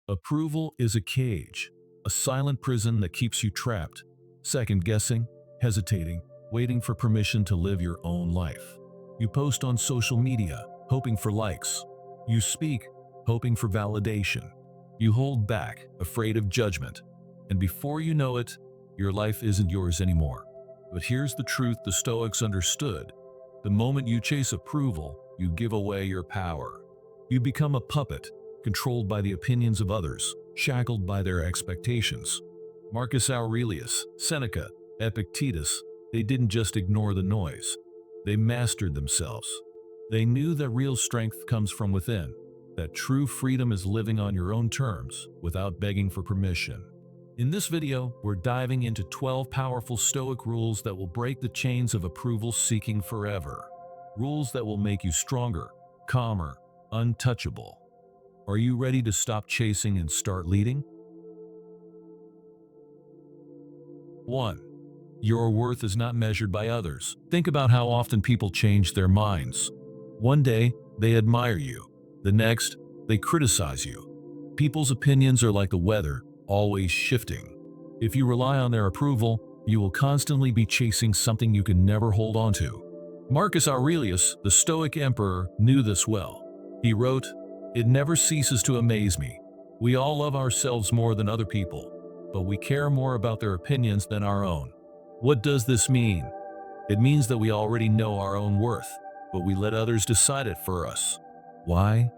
Approval is a cage, a silent prison that keeps you trapped, second-guessing, hesitating, waiting for permission to live your own life. You post on social media, hoping for likes. You speak, hoping for validation. You hold back, afraid of judgment. And before you know it, your life isn't yours anymore. But here's the truth the Stoics understood. The moment you chase approval, you give away your power. You become a puppet, controlled by the opinions of others, shackled by their expectations. Marcus Aurelius, Seneca, Epictetus, they didn't just ignore the noise. They mastered themselves. They knew that real strength comes from within, that true freedom is living on your own terms, without begging for permission. In this video, we're diving into 12 powerful Stoic rules that will break the chains of approval seeking forever. Rules that will make you stronger, calmer, untouchable. Are you ready to stop chasing and start leading? 1. Your worth is not measured by others. Think about how often people change their minds. One day, they admire you. The next, they criticize you. People's opinions are like the weather, always shifting. If you rely on their approval, you will constantly be chasing something you can never hold on to. Marcus Aurelius, the Stoic emperor, knew this well. He wrote, "It never ceases to amaze me. We all love ourselves more than other people, but we care more about their opinions than our own." What does this mean? It means that we already know our own worth, but we let others decide it for us. Why?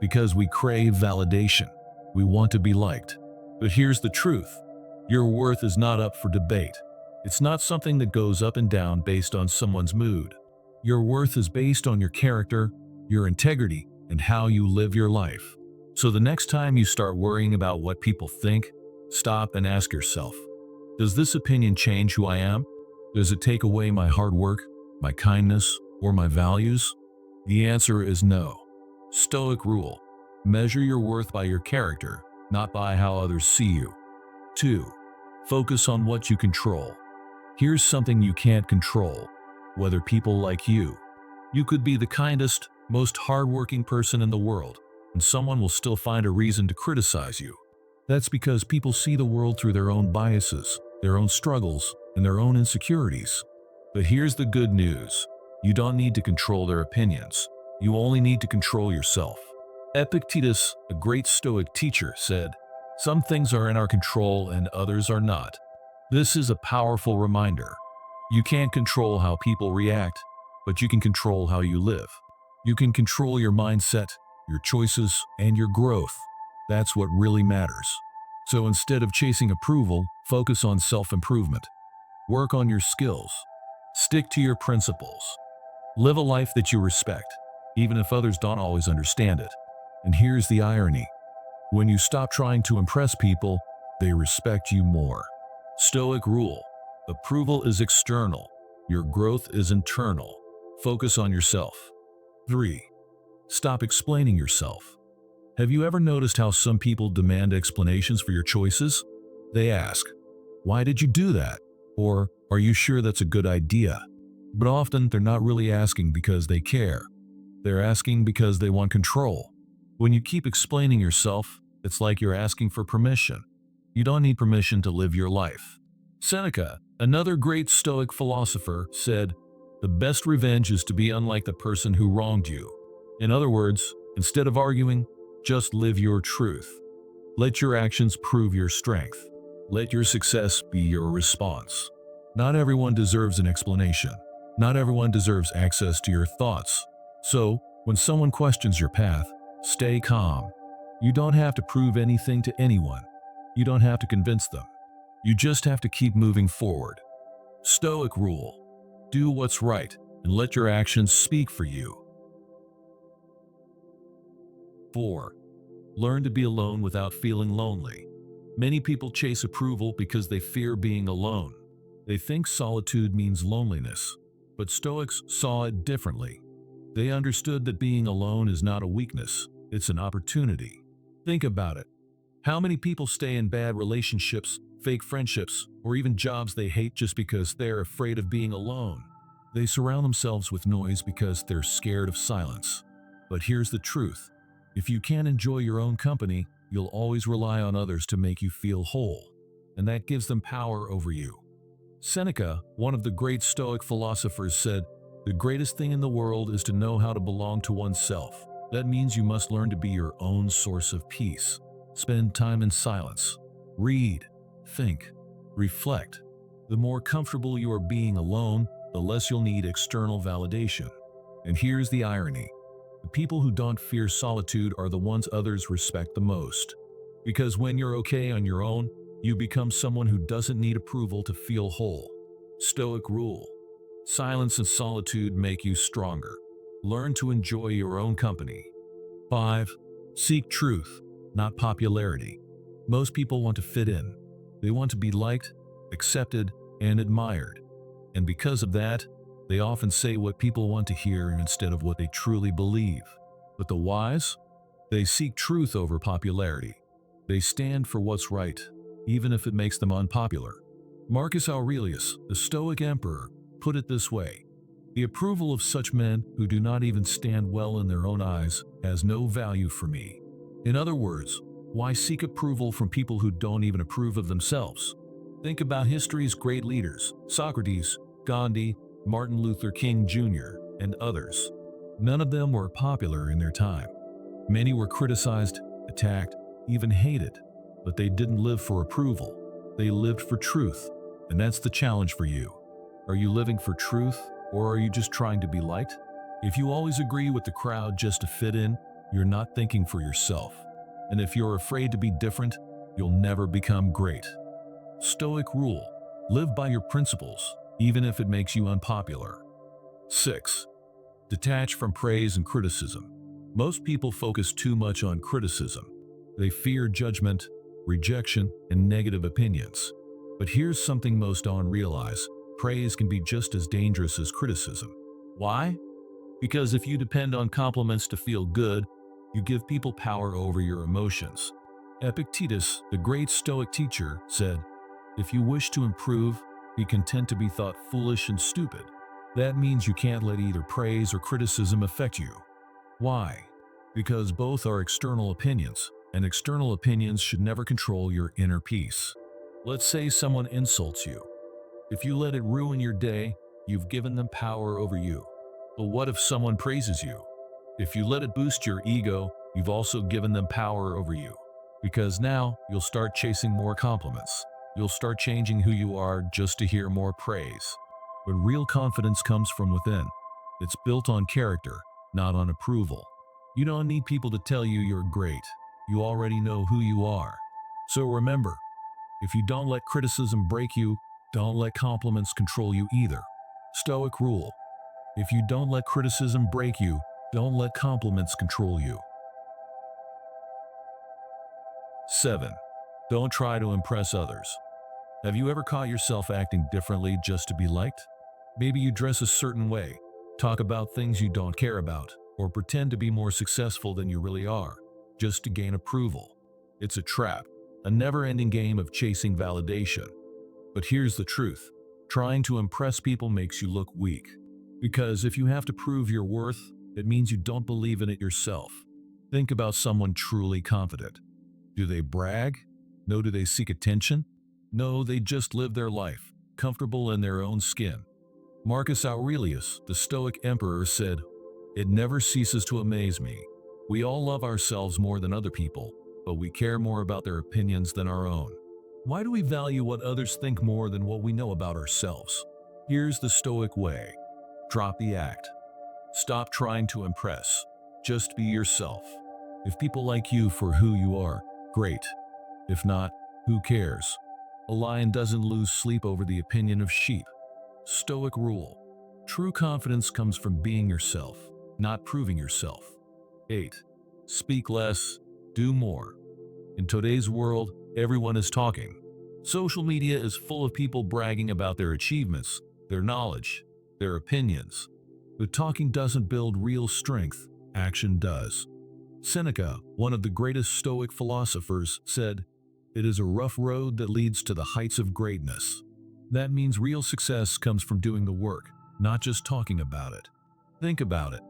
Because we crave validation. We want to be liked. But here's the truth. Your worth is not up for debate. It's not something that goes up and down based on someone's mood. Your worth is based on your character, your integrity, and how you live your life. So the next time you start worrying about what people think, stop and ask yourself, does this opinion change who I am? Does it take away my hard work, my kindness, or my values? The answer is no. Stoic rule: measure your worth by your character, not by how others see you. 2. Focus on what you control. Here's something you can't control: whether people like you. You could be the kindest, most hardworking person in the world, and someone will still find a reason to criticize you. That's because people see the world through their own biases, their own struggles, and their own insecurities. But here's the good news. You don't need to control their opinions. You only need to control yourself. Epictetus, a great Stoic teacher, said, "Some things are in our control and others are not." This is a powerful reminder. You can't control how people react, but you can control how you live. You can control your mindset, your choices, and your growth. That's what really matters. So instead of chasing approval, focus on self-improvement. Work on your skills. Stick to your principles. Live a life that you respect, even if others don't always understand it. And here's the irony. When you stop trying to impress people, they respect you more. Stoic rule: approval is external. Your growth is internal. Focus on yourself. 3. Stop explaining yourself. Have you ever noticed how some people demand explanations for your choices? They ask, "Why did you do that?" Or, "Are you sure that's a good idea?" But often they're not really asking because they care. They're asking because they want control. When you keep explaining yourself, it's like you're asking for permission. You don't need permission to live your life. Seneca, another great Stoic philosopher, said, "The best revenge is to be unlike the person who wronged you." In other words, instead of arguing, just live your truth. Let your actions prove your strength. Let your success be your response. Not everyone deserves an explanation. Not everyone deserves access to your thoughts. So, when someone questions your path, stay calm. You don't have to prove anything to anyone. You don't have to convince them. You just have to keep moving forward. Stoic rule: do what's right and let your actions speak for you. 4. Learn to be alone without feeling lonely. Many people chase approval because they fear being alone. They think solitude means loneliness, but Stoics saw it differently. They understood that being alone is not a weakness, it's an opportunity. Think about it. How many people stay in bad relationships, fake friendships, or even jobs they hate just because they're afraid of being alone? They surround themselves with noise because they're scared of silence. But here's the truth. If you can't enjoy your own company, you'll always rely on others to make you feel whole, and that gives them power over you. Seneca, one of the great Stoic philosophers, said, "The greatest thing in the world is to know how to belong to oneself. That means you must learn to be your own source of peace. Spend time in silence. Read, think, reflect. The more comfortable you are being alone, the less you'll need external validation." And here's the irony. The people who don't fear solitude are the ones others respect the most. Because when you're okay on your own, you become someone who doesn't need approval to feel whole. Stoic rule: silence and solitude make you stronger. Learn to enjoy your own company. 5. Seek truth, not popularity. Most people want to fit in. They want to be liked, accepted, and admired. And because of that, they often say what people want to hear instead of what they truly believe. But the wise? They seek truth over popularity. They stand for what's right, even if it makes them unpopular. Marcus Aurelius, the Stoic emperor, put it this way: "The approval of such men who do not even stand well in their own eyes has no value for me." In other words, why seek approval from people who don't even approve of themselves? Think about history's great leaders: Socrates, Gandhi, Martin Luther King Jr., and others. None of them were popular in their time. Many were criticized, attacked, even hated, but they didn't live for approval. They lived for truth, and that's the challenge for you. Are you living for truth, or are you just trying to be liked? If you always agree with the crowd just to fit in, you're not thinking for yourself. And if you're afraid to be different, you'll never become great. Stoic rule: live by your principles, even if it makes you unpopular. 6. Detach from praise and criticism. Most people focus too much on criticism. They fear judgment, rejection, and negative opinions. But here's something most don't realize: praise can be just as dangerous as criticism. Why? Because if you depend on compliments to feel good, you give people power over your emotions. Epictetus, the great Stoic teacher, said, "If you wish to improve, be content to be thought foolish and stupid." That means you can't let either praise or criticism affect you. Why? Because both are external opinions, and external opinions should never control your inner peace. Let's say someone insults you. If you let it ruin your day, you've given them power over you. But what if someone praises you? If you let it boost your ego, you've also given them power over you. Because now you'll start chasing more compliments. You'll start changing who you are just to hear more praise. But real confidence comes from within. It's built on character, not on approval. You don't need people to tell you you're great. You already know who you are. So remember, if you don't let criticism break you, don't let compliments control you either. Stoic rule: if you don't let criticism break you, don't let compliments control you. 7. Don't try to impress others. Have you ever caught yourself acting differently just to be liked? Maybe you dress a certain way, talk about things you don't care about, or pretend to be more successful than you really are, just to gain approval. It's a trap, a never-ending game of chasing validation. But here's the truth: trying to impress people makes you look weak. Because if you have to prove your worth, it means you don't believe in it yourself. Think about someone truly confident. Do they brag? No. Do they seek attention? No, they just live their life, comfortable in their own skin. Marcus Aurelius, the Stoic emperor, said, "It never ceases to amaze me. We all love ourselves more than other people, but we care more about their opinions than our own." Why do we value what others think more than what we know about ourselves? Here's the Stoic way: drop the act. Stop trying to impress. Just be yourself. If people like you for who you are, great. If not, who cares? A lion doesn't lose sleep over the opinion of sheep. Stoic rule: true confidence comes from being yourself, not proving yourself. 8. Speak less, do more. In today's world, everyone is talking. Social media is full of people bragging about their achievements, their knowledge, their opinions. But talking doesn't build real strength, action does. Seneca, one of the greatest Stoic philosophers, said, "It is a rough road that leads to the heights of greatness." That means real success comes from doing the work, not just talking about it. Think about it.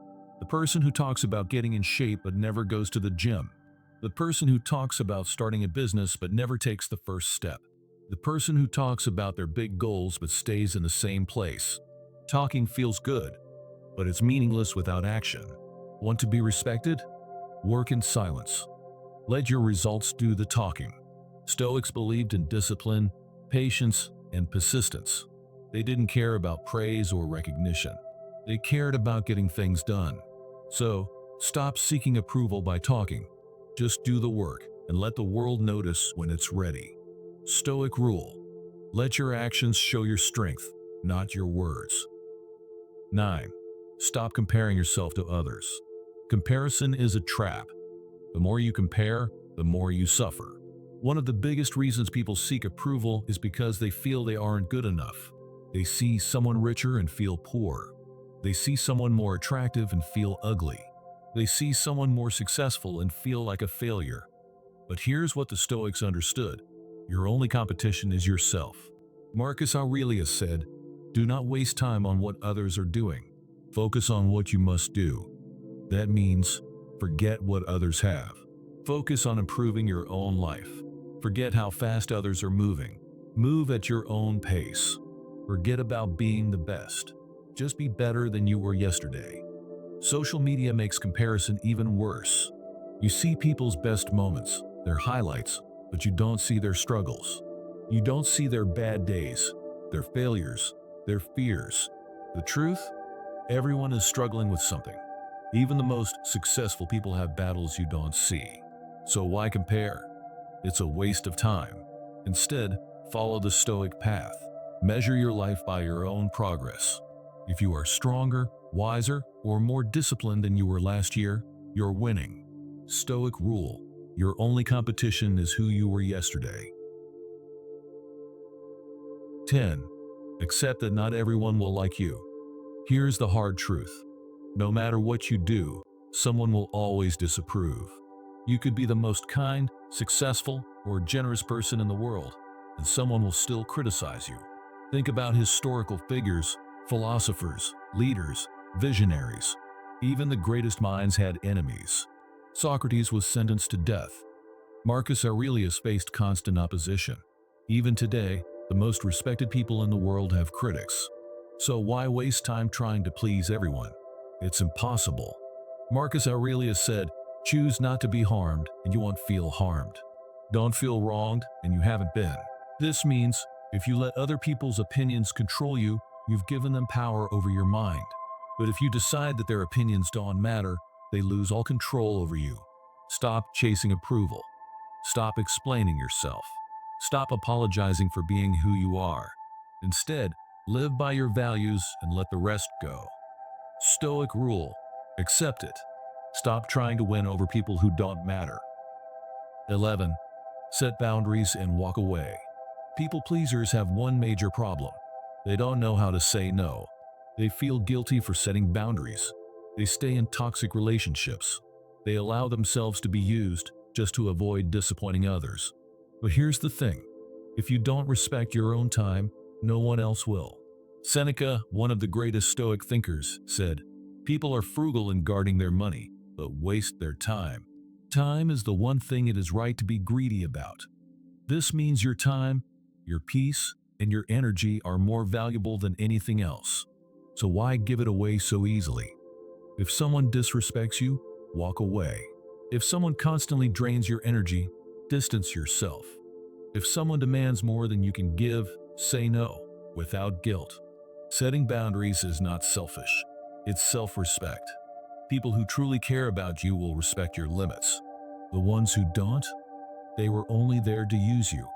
The person who talks about getting in shape but never goes to the gym. The person who talks about starting a business but never takes the first step. The person who talks about their big goals but stays in the same place. Talking feels good, but it's meaningless without action. Want to be respected? Work in silence. Let your results do the talking. Stoics believed in discipline, patience, and persistence. They didn't care about praise or recognition. They cared about getting things done. So, stop seeking approval by talking. Just do the work and let the world notice when it's ready. Stoic rule: let your actions show your strength, not your words. 9. Stop comparing yourself to others. Comparison is a trap. The more you compare, the more you suffer. One of the biggest reasons people seek approval is because they feel they aren't good enough. They see someone richer and feel poor. They see someone more attractive and feel ugly. They see someone more successful and feel like a failure. But here's what the Stoics understood: your only competition is yourself. Marcus Aurelius said, "Do not waste time on what others are doing. Focus on what you must do." That means forget what others have. Focus on improving your own life. Forget how fast others are moving. Move at your own pace. Forget about being the best. Just be better than you were yesterday. Social media makes comparison even worse. You see people's best moments, their highlights, but you don't see their struggles. You don't see their bad days, their failures, their fears. The truth? Everyone is struggling with something. Even the most successful people have battles you don't see. So why compare? It's a waste of time. Instead, follow the Stoic path. Measure your life by your own progress. If you are stronger, wiser, or more disciplined than you were last year, you're winning. Stoic rule: your only competition is who you were yesterday. 10. Accept that not everyone will like you. Here's the hard truth: no matter what you do, someone will always disapprove. You could be the most kind, successful, or generous person in the world, and someone will still criticize you. Think about historical figures, philosophers, leaders, visionaries. Even the greatest minds had enemies. Socrates was sentenced to death. Marcus Aurelius faced constant opposition. Even today, the most respected people in the world have critics. So why waste time trying to please everyone? It's impossible. Marcus Aurelius said, "Choose not to be harmed, and you won't feel harmed. Don't feel wronged, and you haven't been." This means, if you let other people's opinions control you, you've given them power over your mind. But if you decide that their opinions don't matter, they lose all control over you. Stop chasing approval. Stop explaining yourself. Stop apologizing for being who you are. Instead, live by your values and let the rest go. Stoic rule: accept it. Stop trying to win over people who don't matter. 11. Set boundaries and walk away. People pleasers have one major problem: they don't know how to say no. They feel guilty for setting boundaries. They stay in toxic relationships. They allow themselves to be used just to avoid disappointing others. But here's the thing: if you don't respect your own time, no one else will. Seneca, one of the greatest Stoic thinkers, said, "People are frugal in guarding their money, but waste their time." Time is the one thing it is right to be greedy about. This means your time, your peace, and your energy are more valuable than anything else. So why give it away so easily? If someone disrespects you, walk away. If someone constantly drains your energy, distance yourself. If someone demands more than you can give, say no, without guilt. Setting boundaries is not selfish. It's self-respect. People who truly care about you will respect your limits. The ones who don't, they were only there to use you.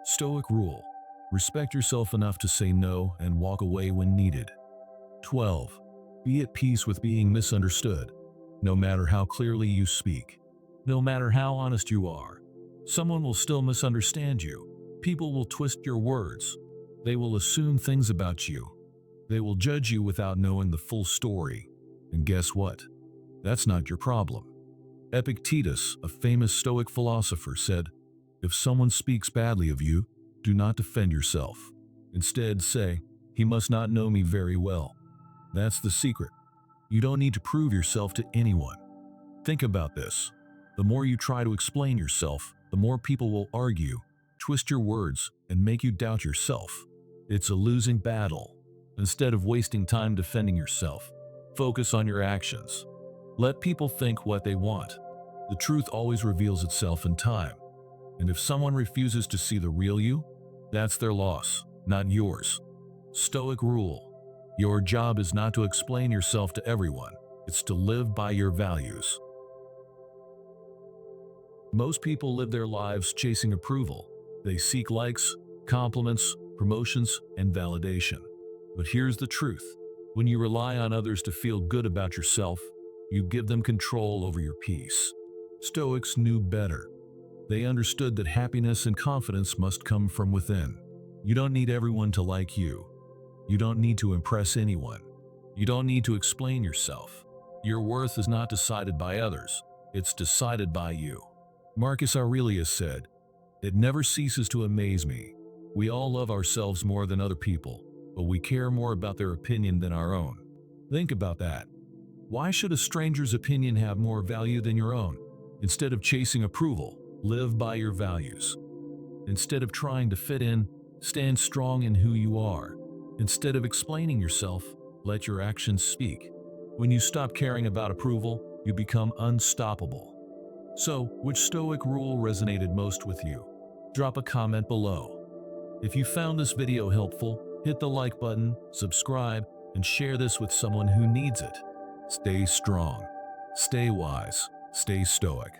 Stoic rule: respect yourself enough to say no and walk away when needed. 12. Be at peace with being misunderstood. No matter how clearly you speak, no matter how honest you are, someone will still misunderstand you. People will twist your words. They will assume things about you. They will judge you without knowing the full story. And guess what? That's not your problem. Epictetus, a famous Stoic philosopher, said, "If someone speaks badly of you, do not defend yourself. Instead, say, 'He must not know me very well.'" That's the secret. You don't need to prove yourself to anyone. Think about this. The more you try to explain yourself, the more people will argue, twist your words, and make you doubt yourself. It's a losing battle. Instead of wasting time defending yourself, focus on your actions. Let people think what they want. The truth always reveals itself in time. And if someone refuses to see the real you, that's their loss, not yours. Stoic rule. Your job is not to explain yourself to everyone. It's to live by your values. Most people live their lives chasing approval. They seek likes, compliments, promotions, and validation. But here's the truth. When you rely on others to feel good about yourself, you give them control over your peace. Stoics knew better. They understood that happiness and confidence must come from within. You don't need everyone to like you. You don't need to impress anyone. You don't need to explain yourself. Your worth is not decided by others. It's decided by you. Marcus Aurelius said, "It never ceases to amaze me. We all love ourselves more than other people, but we care more about their opinion than our own." Think about that. Why should a stranger's opinion have more value than your own? Instead of chasing approval, live by your values. Instead of trying to fit in, stand strong in who you are. Instead of explaining yourself, let your actions speak. When you stop caring about approval, you become unstoppable. So, which Stoic rule resonated most with you? Drop a comment below. If you found this video helpful, hit the like button, subscribe, and share this with someone who needs it. Stay strong, stay wise, stay stoic.